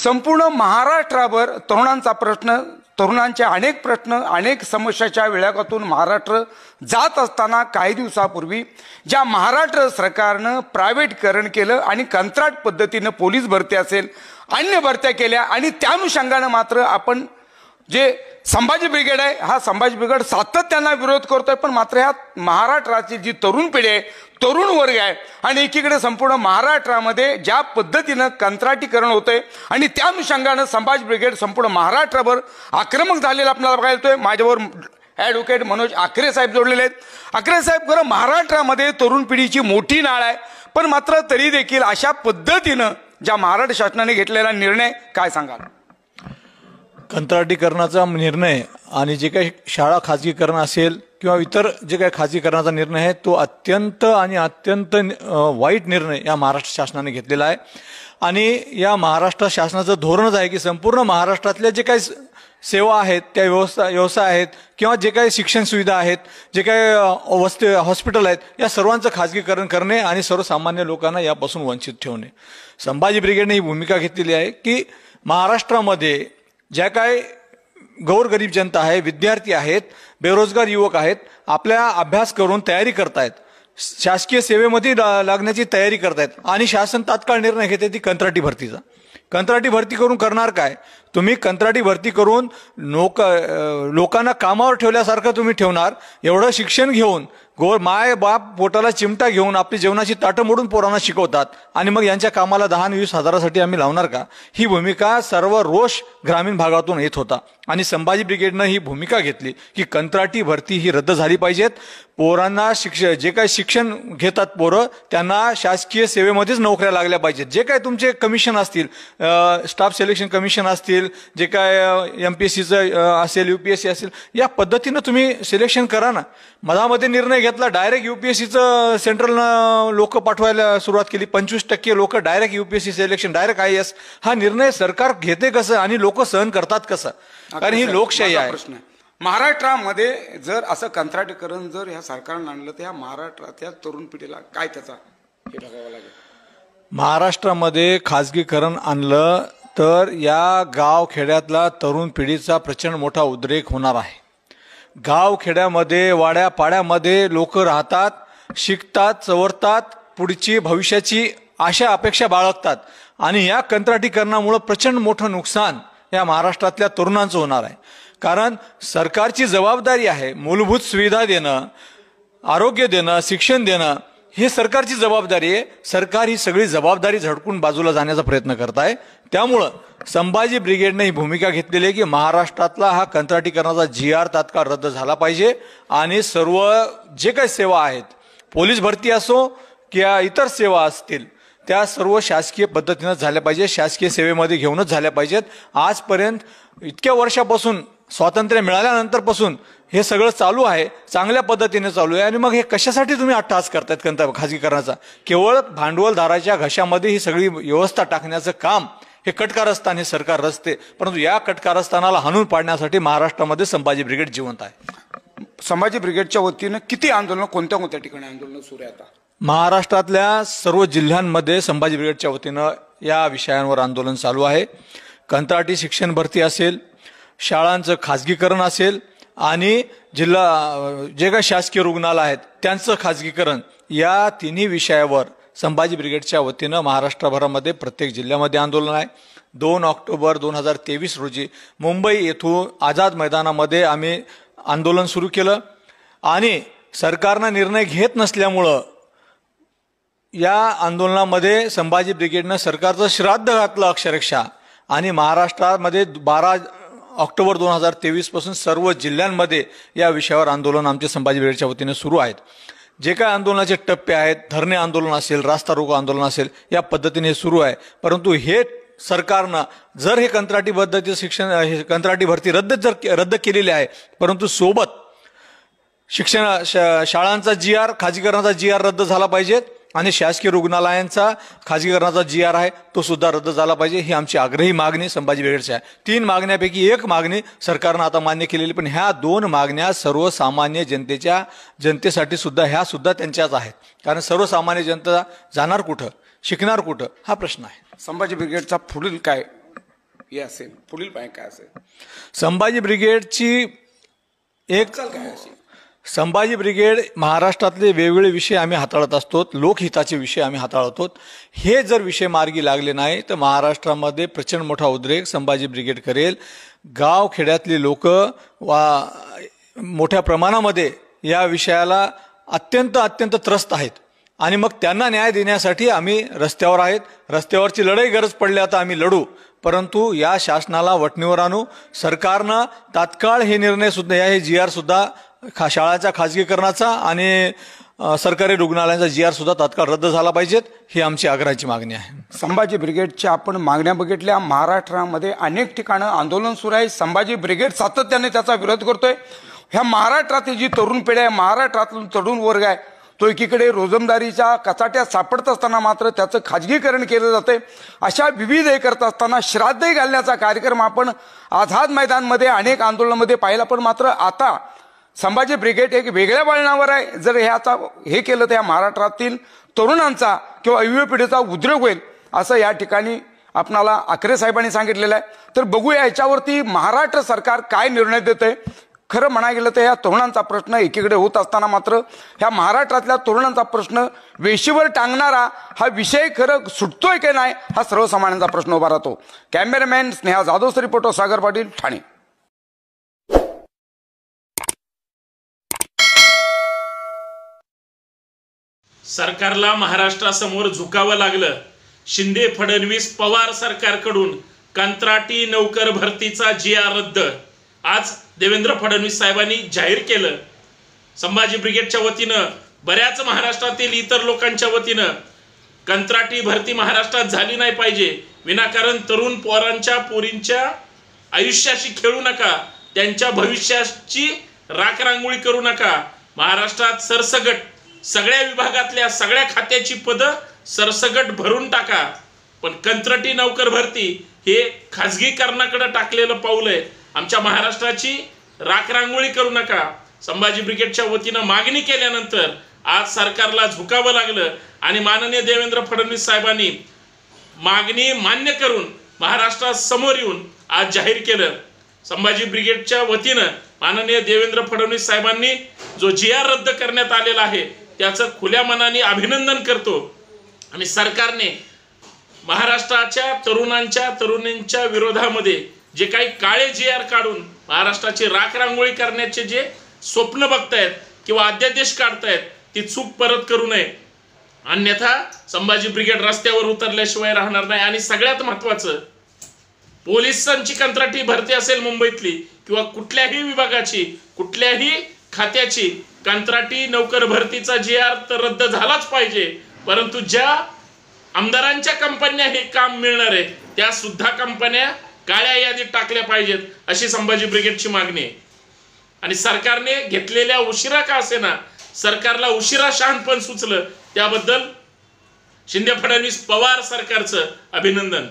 संपूर्ण महाराष्ट्रावर तरुणांचा प्रश्न, तरुणांचे अनेक प्रश्न, अनेक समस्याच्या विळख्यातून महाराष्ट्र जात असताना काही दिवसापूर्वी ज्या महाराष्ट्र सरकारनं प्रायव्हेटीकरण केलं आणि कंत्राट पद्धतीनं पोलीस भरती असेल अन्य भरत्या केल्या आणि त्या अनुषंगानं मात्र आपण जे संभाजी ब्रिगेड आहे, हा संभाजी ब्रिगेड सातत्यानं विरोध करतोय, पण मात्र ह्या महाराष्ट्राची जी तरुण पिढी आहे, तरुण वर्ग आहे आणि एकीकडे संपूर्ण महाराष्ट्रामध्ये ज्या पद्धतीनं कंत्राटीकरण होतंय आणि त्या अनुषंगानं संभाजी ब्रिगेड संपूर्ण महाराष्ट्रावर आक्रमक झालेलं आपल्याला बघायला येतोय। माझ्यावर ॲडव्होकेट मनोज आखरे साहेब जोडलेले आहेत। आखरे साहेब, खरं महाराष्ट्रामध्ये तरुण पिढीची मोठी नाळ आहे, पण मात्र तरी देखील अशा पद्धतीनं ज्या महाराष्ट्र शासनाने घेतलेला निर्णय काय सांगाल? कंत्राटीकरणाचा निर्णय आणि जे काही शाळा खाजगीकरण असेल किंवा इतर जे काही खाजगीकरणाचा निर्णय आहे तो अत्यंत वाईट निर्णय या महाराष्ट्र शासनाने घेतलेला आहे। आणि या महाराष्ट्र शासनाचं धोरणच आहे की संपूर्ण महाराष्ट्रातल्या जे काही सेवा आहेत, त्या व्यवसाय आहेत किंवा जे काही शिक्षण सुविधा आहेत, जे काही हॉस्पिटल आहेत, या सर्वांचं खाजगीकरण करणे आणि सर्वसामान्य लोकांना यापासून वंचित ठेवणे। संभाजी ब्रिगेडने ही भूमिका घेतलेली आहे की महाराष्ट्रामध्ये ज्या काही गोरगरीब जनता आहे, विद्यार्थी आहेत, बेरोजगार युवक आहेत, आपल्या अभ्यास करून तयारी करतायत, शासकीय सेवेमध्ये लागण्याची तयारी करतायत आणि शासन तात्काळ निर्णय घेते ती कंत्राटी भरतीचा। कंत्राटी भरती करून करणार काय? तुम्ही कंत्राटी भरती करून लोकांना कामावर ठेवल्यासारखं तुम्ही ठेवणार? एवढं शिक्षण घेऊन माय बाप पोटाला चिमटा घेऊन आपली जेवणाची ताटं मोडून पोरांना शिकवतात आणि मग यांच्या कामाला 10-20 हजारासाठी आम्ही लावणार का? ही भूमिका सर्व रोष ग्रामीण भागातून येत होता आणि संभाजी ब्रिगेडनं ही भूमिका घेतली की कंत्राटी भरती ही रद्द झाली पाहिजेत। पोरांना जे काही शिक्षण घेतात पोरं त्यांना शासकीय सेवेमध्येच नोकऱ्या लागल्या पाहिजेत। जे काही तुमचे कमिशन असतील, स्टाफ सिलेक्शन कमिशन असतील, जे काय MPSCचं असेल, UPSC असेल, या पद्धतीनं तुम्ही सिलेक्शन करा ना। मधामध्ये निर्णय घेतला डायरेक्ट UPSCचं सेंट्रलनं लोक पाठवायला सुरुवात केली, 25% लोक direct UPSC selection, direct IAS। हा निर्णय सरकार घेते कसं आणि लोक सहन करतात कसं? कारण ही लोकशाही आहे। महाराष्ट्रामध्ये जर असं कंत्राटीकरण जर ह्या सरकारनं आणलं तर ह्या महाराष्ट्रातल्या तरुण पिढीला काय त्याचा हे बघावं लागेल? महाराष्ट्रामध्ये खाजगीकरण आणलं तर या गाव खेड्यातला तरुण पिढीचा प्रचंड मोठा उद्रेक होणार आहे। गाव खेड्यामध्ये, वाड्या पाड्यामध्ये लोक राहतात, शिकतात, चवरतात, पुढची भविष्याची आशा अपेक्षा बाळगतात आणि या कंत्राटीकरणामुळे प्रचंड मोठं नुकसान या महाराष्ट्रातल्या तरुणांचं होणार आहे। कारण सरकारची जबाबदारी आहे मूलभूत सुविधा देणं, आरोग्य देणं, शिक्षण देणं, ही सरकारची जबाबदारी आहे। सरकार ही सगळी जबाबदारी झटकून बाजूला जाण्याचा प्रयत्न करत आहे। त्यामुळं संभाजी ब्रिगेडने ही भूमिका घेतलेली आहे की महाराष्ट्रातला हा कंत्राटीकरणाचा GR तात्काळ रद्द झाला पाहिजे आणि सर्व जे काही सेवा आहेत, पोलीस भरती असो किंवा इतर सेवा असतील, त्या सर्व शासकीय पद्धतीनं झाल्या पाहिजे, शासकीय सेवेमध्ये घेऊनच झाल्या पाहिजेत। आजपर्यंत इतक्या वर्षापासून, स्वातंत्र्य मिळाल्यानंतरपासून हे सगळं चालू आहे, चांगल्या पद्धतीने चालू आहे। आणि मग हे कशासाठी तुम्ही अट्टहास करतायत खाजगीकरणाचा? केवळ भांडवलदाराच्या घशामध्ये ही सगळी व्यवस्था टाकण्याचं काम हे कटकारस्थान हे सरकार रचते, परंतु या कटकारस्थानाला हाणून पाडण्यासाठी महाराष्ट्रामध्ये संभाजी ब्रिगेड जिवंत आहे। संभाजी ब्रिगेडच्या वतीनं किती आंदोलन, कोणत्या कोणत्या ठिकाणी आंदोलन सुरू आहे? आता महाराष्ट्रातल्या सर्व जिल्ह्यांमध्ये संभाजी ब्रिगेडच्या वतीनं या विषयांवर आंदोलन चालू आहे। कंत्राटी शिक्षण भरती असेल, शाळांचं खाजगीकरण असेल आणि जे काही शासकीय रुग्णालय आहेत त्यांचं खाजगीकरण, या तिन्ही विषयावर संभाजी ब्रिगेडच्या वतीनं महाराष्ट्रभरामध्ये प्रत्येक जिल्ह्यामध्ये आंदोलन आहे। 2 ऑक्टोबर 2023 रोजी मुंबई येथून आझाद मैदानामध्ये आम्ही आंदोलन सुरू केलं आणि सरकारनं निर्णय घेत नसल्यामुळं या आंदोलनामध्ये संभाजी ब्रिगेडनं सरकारचं श्राद्ध घातलं अक्षरशः आणि महाराष्ट्रामध्ये 12 ऑक्टोबर 2023 पासून सर्व जिल्ह्यांमध्ये या विषयावर आंदोलन आमचे संभाजी ब्रिगेडच्या वतीने सुरू आहेत। जे काही आंदोलनाचे टप्पे आहेत, धरणे आंदोलन असेल, रास्ता रोको आंदोलन असेल, या पद्धतीने सुरू आहे। परंतु हे सरकारनं जर हे कंत्राटी पद्धतीचं शिक्षण, कंत्राटी भरती रद्द केलेली आहे, परंतु सोबत शाळांचा GR, खाजगीकरणाचा GR रद्द झाला पाहिजे आणि शासकीय रुग्णालयांचा खाजगीकरणाचा GR आहे तो सुद्धा रद्द झाला पाहिजे, ही आमची आग्रही मागणी संभाजी ब्रिगेडची आहे। 3 मागण्यापैकी एक मागणी सरकारनं आता मान्य केलेली, पण ह्या 2 मागण्या सर्वसामान्य जनतेसाठी सुद्धा ह्या सुद्धा त्यांच्याच आहेत। कारण सर्वसामान्य जनता जाणार कुठं, शिकणार कुठं, हा प्रश्न आहे। संभाजी ब्रिगेडचा पुढील काय हे असेल, पुढील पाय काय असेल? संभाजी ब्रिगेडची एक संभाजी ब्रिगेड महाराष्ट्रातले वेगवेगळे विषय आम्ही हाताळत असतो, लोकहिताचे विषय आम्ही हाताळतो. हे जर विषय मार्गी लागले नाही तर महाराष्ट्रामध्ये प्रचंड मोठा उद्रेक संभाजी ब्रिगेड करेल. गाव खेड्यातली लोक मोठ्या प्रमाणामध्ये या विषयाला अत्यंत त्रस्त आहेत आणि मग त्यांना न्याय देण्यासाठी आम्ही रस्त्यावर आहेत. रस्त्यावरची लढाई गरज पडली तर आम्ही लढू, परंतु या शासनाला वठणीवर आणू. सरकारनं तात्काळ हे निर्णय सुद्धा, हे GR सुद्धा, शाळांच्या खाजगीकरणाचा आणि सरकारी रुग्णालयांचा GR सुद्धा तात्काळ रद्द झाला पाहिजेत, ही आमची आग्रहाची मागणी आहे. संभाजी ब्रिगेडच्या आपण मागण्या बघितल्या. महाराष्ट्रामध्ये अनेक ठिकाणं आंदोलन सुरू आहे. संभाजी ब्रिगेड सातत्याने त्याचा विरोध करतोय. ह्या महाराष्ट्रातील जी तरुण पिढी आहे, महाराष्ट्रातून तरुण वर्ग आहे, तो एकीकडे रोजंदारीच्या कचाट्यात सापडत असताना मात्र त्याचं खाजगीकरण केलं जाते. अशा विविध हे करत असताना श्राद्धही घालण्याचा कार्यक्रम आपण आझाद मैदानमध्ये अनेक आंदोलनामध्ये पाहिला. पण मात्र आता संभाजी ब्रिगेड एक वेगळ्या वळणावर आहे. जर ह्याचा हे केलं तर या महाराष्ट्रातील तरुणांचा किंवा युवा पिढीचा उद्रेक होईल असं या ठिकाणी आपणाला आखरे साहेबांनी सांगितलेलं आहे. तर बघूया याच्यावरती महाराष्ट्र सरकार काय निर्णय देतंय. खरं म्हणायला गेलं तर या तरुणांचा प्रश्न एकीकडे होत असताना मात्र ह्या महाराष्ट्रातल्या तरुणांचा प्रश्न वेशीवर टांगणारा हा विषय खरं सुटतोय की नाही हा सर्वसामान्यांचा प्रश्न उभा राहतो. Cameraman Sneha जाधवचा reporter Sagar Patil, Thane. सरकारला महाराष्ट्रासमोर झुकावं लागलं. शिंदे फडणवीस पवार सरकारकडून कंत्राटी नोकर भरतीचा GR रद्द आज देवेंद्र फडणवीस साहेबांनी जाहीर केलं. संभाजी ब्रिगेडच्या वतीनं, बऱ्याच महाराष्ट्रातील इतर लोकांच्या वतीनं कंत्राटी भरती महाराष्ट्रात झाली नाही पाहिजे. विनाकारण तरुण पोरींच्या आयुष्याशी खेळू नका, त्यांच्या भविष्याची राखरांगोळी करू नका. महाराष्ट्रात सरसगट सगळ्या विभागातल्या सगळ्या खात्याची पदं सरसगट भरून टाका. पण कंत्राटी नोकर भरती हे खाजगीकरणाकडे टाकलेलं पाऊल आहे. आमच्या महाराष्ट्राची राखरांगोळी करू नका. संभाजी ब्रिगेडच्या वतीनं मागणी केल्यानंतर आज सरकारला झुकावं लागलं आणि माननीय देवेंद्र फडणवीस साहेबांनी मागणी मान्य करून महाराष्ट्रात समोर येऊन आज जाहीर केलं. संभाजी ब्रिगेडच्या वतीनं माननीय देवेंद्र फडणवीस साहेबांनी जो GR रद्द करण्यात आलेला आहे त्याचं खुल्या मनाने अभिनंदन करतो. आणि सरकारने महाराष्ट्राच्या तरुणींच्या विरोधामध्ये जे काही काळे GR काढून महाराष्ट्राची राखरांगोळी करण्याचे जे स्वप्न बघतायत किंवा अध्यादेश काढतायत ती चूक परत करू नये, अन्यथा संभाजी ब्रिगेड रस्त्यावर उतरल्याशिवाय राहणार नाही. आणि सगळ्यात महत्त्वाचं, पोलिसांची कंत्राटी भरती असेल मुंबईतली किंवा कुठल्याही विभागाची, कुठल्याही खात्याची कंत्राटी नोकर भरतीचा GR तर रद्द झालाच पाहिजे. परंतु ज्या आमदारांच्या कंपन्या हे काम मिळणार आहे त्या सुद्धा कंपन्या काळ्या यादीत टाकल्या पाहिजेत, अशी संभाजी ब्रिगेडची मागणी आहे. आणि सरकारने घेतलेल्या उशिरा का असेना, सरकारला उशिरा शहाणपण सुचलं त्याबद्दल शिंदे फडणवीस पवार सरकारचं अभिनंदन.